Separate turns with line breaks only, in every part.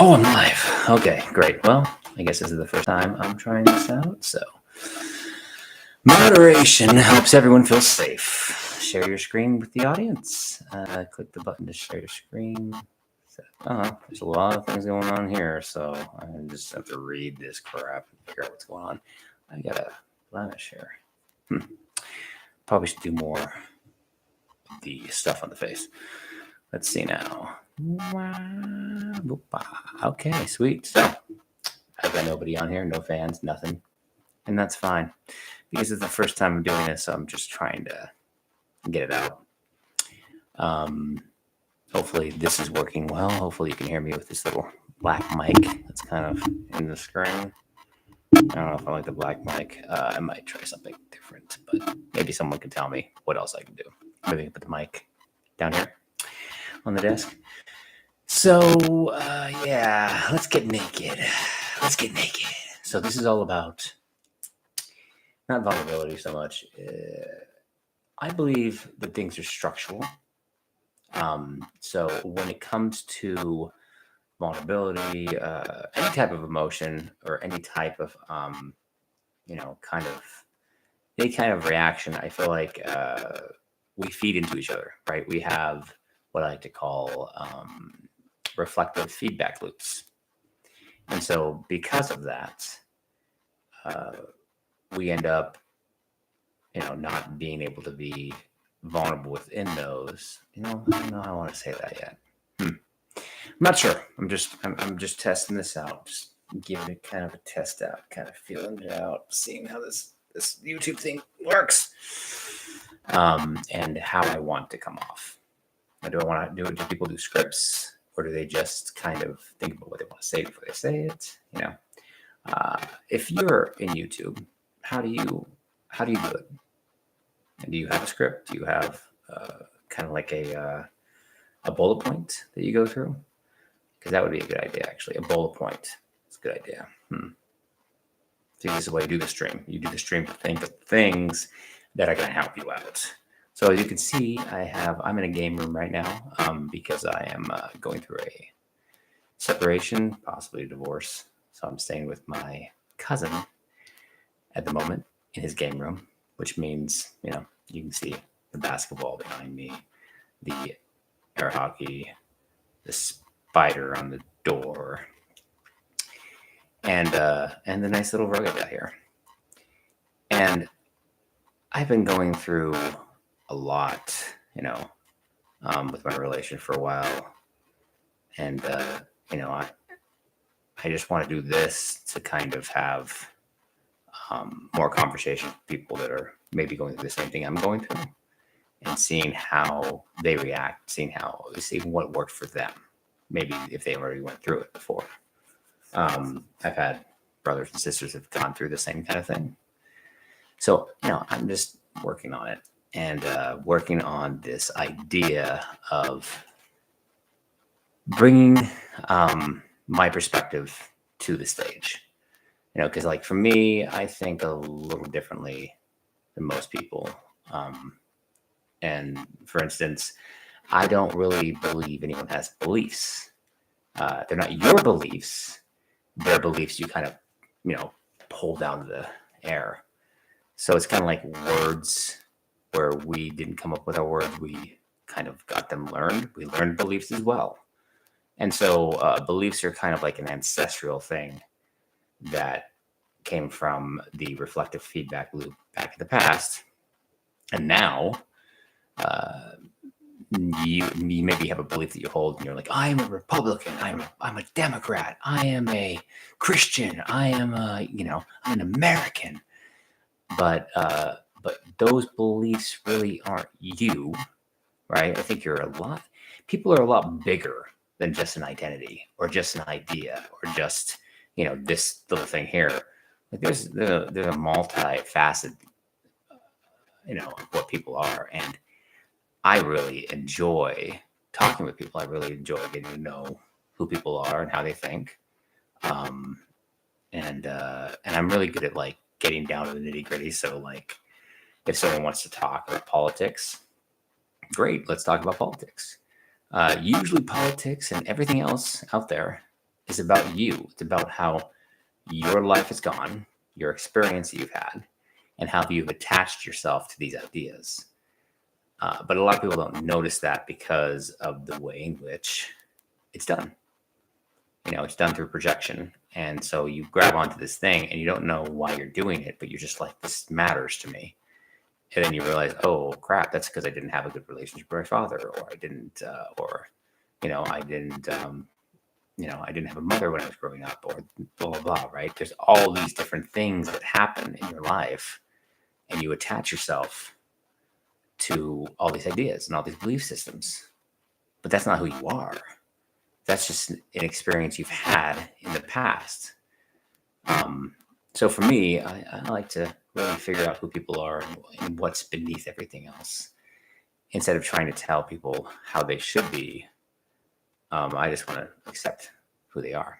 Oh, I'm live. Okay, great. Well, I guess this is the first time I'm trying this out. So, moderation helps everyone feel safe. Share your screen with the audience. Click the button to share your screen. So, there's a lot of things going on here, so I just have to read this crap and figure out what's going on. I got a blemish here. Probably should do more of the stuff on the face. Let's see now. Okay, sweet. So, I've got nobody on here, no fans, nothing. And that's fine because it's the first time I'm doing this, so I'm just trying to get it out. Hopefully this is working well. Hopefully you can hear me with this little black mic that's kind of in the screen. I don't know if I like the black mic. I might try something different, but maybe someone can tell me what else I can do. Maybe I can put the mic down here on the desk. So, yeah, let's get naked. Let's get naked. So this is all about not vulnerability so much. I believe that things are structural. So when it comes to vulnerability, any type of emotion or any type of, any kind of reaction, I feel like we feed into each other, right? We have what I like to call reflective feedback loops. And so because of that, we end up, not being able to be vulnerable within those. I don't know how I want to say that yet. I'm not sure. I'm just testing this out. Just giving it kind of a test out, kind of feeling it out, seeing how this YouTube thing works, and how I want to come off. Do I want to do it? Do people do scripts, or do they just kind of think about what they want to say before they say it? If you're in YouTube, how do you do it? And do you have a script? Do you have kind of like a bullet point that you go through? Because that would be a good idea, actually. A bullet point. It's a good idea. See, this is the way you do the stream. You do the stream to think of things that are going to help you out. So as you can see, I'm in a game room right now because I am going through a separation, possibly a divorce. So I'm staying with my cousin at the moment in his game room, which means, you can see the basketball behind me, the air hockey, the spider on the door, and the nice little rug I got here. And I've been going through a lot, with my relation for a while. And, I just want to do this to kind of have more conversation with people that are maybe going through the same thing I'm going through, and seeing how they react, seeing what worked for them, maybe if they already went through it before. I've had brothers and sisters that have gone through the same kind of thing. So, I'm just working on it and working on this idea of bringing my perspective to the stage. Because like for me, I think a little differently than most people. And for instance, I don't really believe anyone has beliefs. They're not your beliefs. They're beliefs you kind of, pull down to the air. So it's kind of like words where we didn't come up with our words. We kind of got them learned. We learned beliefs as well. And so beliefs are kind of like an ancestral thing that came from the reflective feedback loop back in the past. And now you maybe have a belief that you hold and you're like, I am a Republican. I'm a Democrat. I am a Christian. I am I'm an American. But those beliefs really aren't you, right? I think people are a lot bigger than just an identity or just an idea or just, this little thing here. Like there's a multi-faceted, of what people are. And I really enjoy talking with people. I really enjoy getting to know who people are and how they think. And I'm really good at like getting down to the nitty gritty. So like if someone wants to talk about politics, great, let's talk about politics. Usually politics and everything else out there is about you. It's about how your life has gone, your experience that you've had, and how you've attached yourself to these ideas. But a lot of people don't notice that because of the way in which it's done. It's done through projection. And so you grab onto this thing and you don't know why you're doing it, but you're just like, this matters to me. And then you realize, oh crap, that's because I didn't have a good relationship with my father, or I didn't, I didn't have a mother when I was growing up, or blah, blah, blah, right? There's all these different things that happen in your life, and you attach yourself to all these ideas and all these belief systems. But that's not who you are. That's just an experience you've had in the past. So for me, I like to really figure out who people are and what's beneath everything else, instead of trying to tell people how they should be. I just want to accept who they are.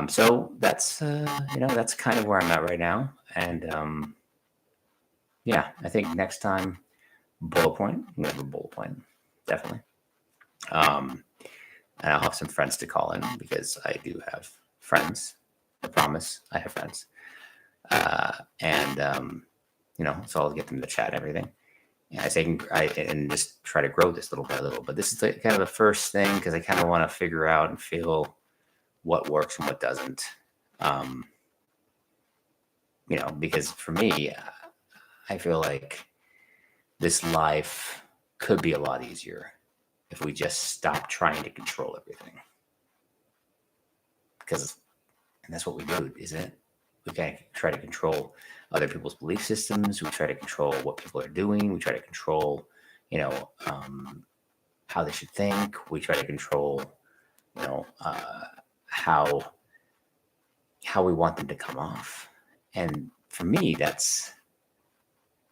So that's that's kind of where I'm at right now. And I think next time, bullet point. I'm gonna have a bullet point, definitely. And I'll have some friends to call in, because I do have friends. I promise I have friends. So I'll get them to chat and everything. And and just try to grow this little by little. But this is kind of the first thing, because I kind of want to figure out and feel what works and what doesn't. Because for me, I feel like this life could be a lot easier if we just stop trying to control everything. And that's what we do, isn't it? We kind of try to control other people's belief systems. We try to control what people are doing. We try to control, how they should think. We try to control, how we want them to come off. And for me, that's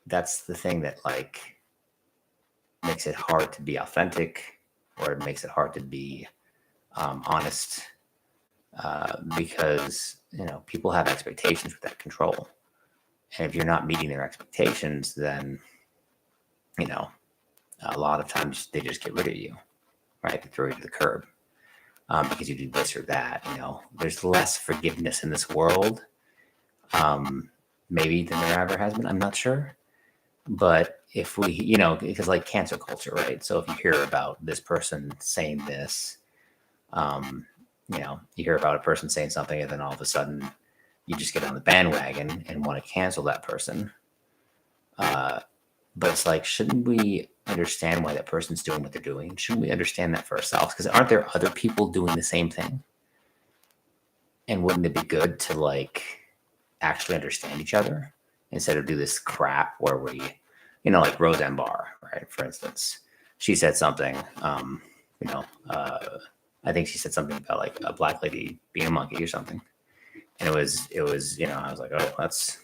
the thing that makes it hard to be authentic, or it makes it hard to be honest, because people have expectations with that control, and if you're not meeting their expectations, then a lot of times they just get rid of you, right? They throw you to the curb, because you do this or that. There's less forgiveness in this world, maybe, than there ever has been. I'm not sure. But if we, because cancel culture, right? So if you hear about this person saying this, you hear about a person saying something, and then all of a sudden you just get on the bandwagon and want to cancel that person. But it's shouldn't we understand why that person's doing what they're doing? Shouldn't we understand that for ourselves? Because aren't there other people doing the same thing? And wouldn't it be good to actually understand each other, instead of do this crap where we, like Roseanne Barr, right? For instance, she said something, I think she said something about a black lady being a monkey or something. And it was, I was like, oh, it's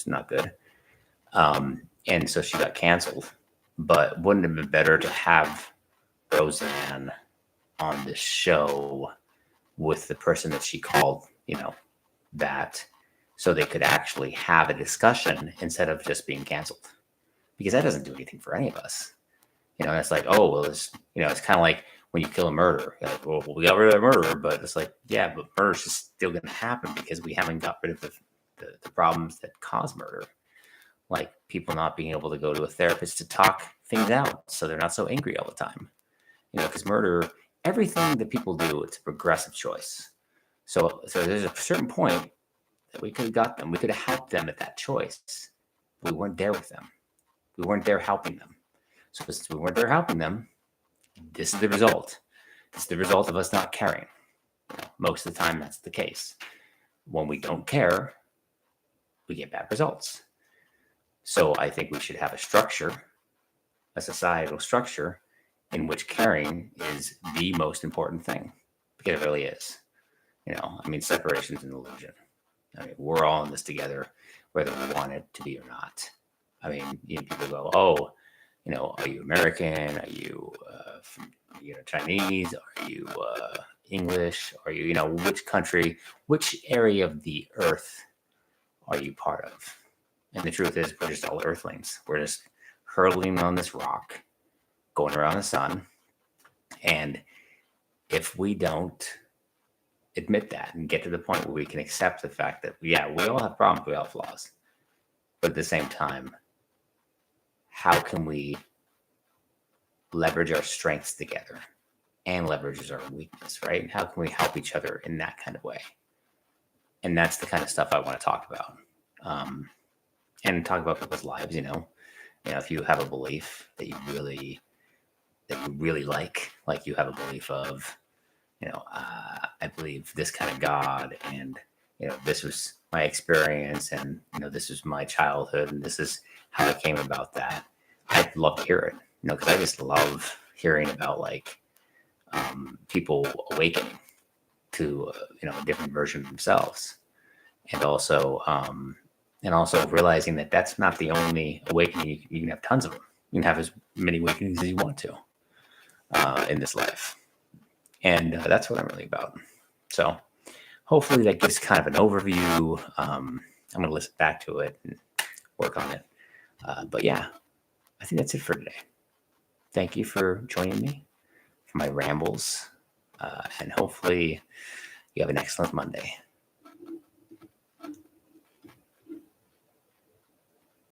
not good. And so she got canceled. But wouldn't it have been better to have Roseanne on this show with the person that she called, that, so they could actually have a discussion instead of just being canceled? Because that doesn't do anything for any of us. It's oh, well, it's kind of like when you kill a murderer. You're like, well, we got rid of the murderer, but it's yeah, but murder's just still going to happen, because we haven't got rid of the problems that cause murder. Like people not being able to go to a therapist to talk things out, so they're not so angry all the time. Because murder, everything that people do, it's a progressive choice. So there's a certain point that we could have got them. We could have helped them at that choice. We weren't there with them. We weren't there helping them. So since we weren't there helping them, this is the result. This is the result of us not caring. Most of the time, that's the case. When we don't care, we get bad results. So I think we should have a structure, a societal structure, in which caring is the most important thing, because it really is. Separation is an illusion. We're all in this together, whether we want it to be or not. People go, oh, are you American? Are you Chinese? Are you English? Are you, which country, which area of the earth are you part of? And the truth is, we're just all earthlings. We're just hurtling on this rock, going around the sun. And if we don't admit that and get to the point where we can accept the fact that, yeah, we all have problems, we all have flaws, but at the same time, how can we leverage our strengths together and leverage our weakness, right? How can we help each other in that kind of way? And that's the kind of stuff I want to talk about, and talk about people's lives. If you have a belief that you really like you have a belief of, I believe this kind of God, and this was my experience, and this was my childhood, and this is how I came about that. I'd love to hear it, because I just love hearing about people awakening to a different version of themselves, and also realizing that that's not the only awakening. You can have tons of them. You can have as many awakenings as you want to in this life, and that's what I'm really about. So hopefully that gives kind of an overview. I'm going to listen back to it and work on it. But yeah, I think that's it for today. Thank you for joining me for my rambles, and hopefully you have an excellent Monday.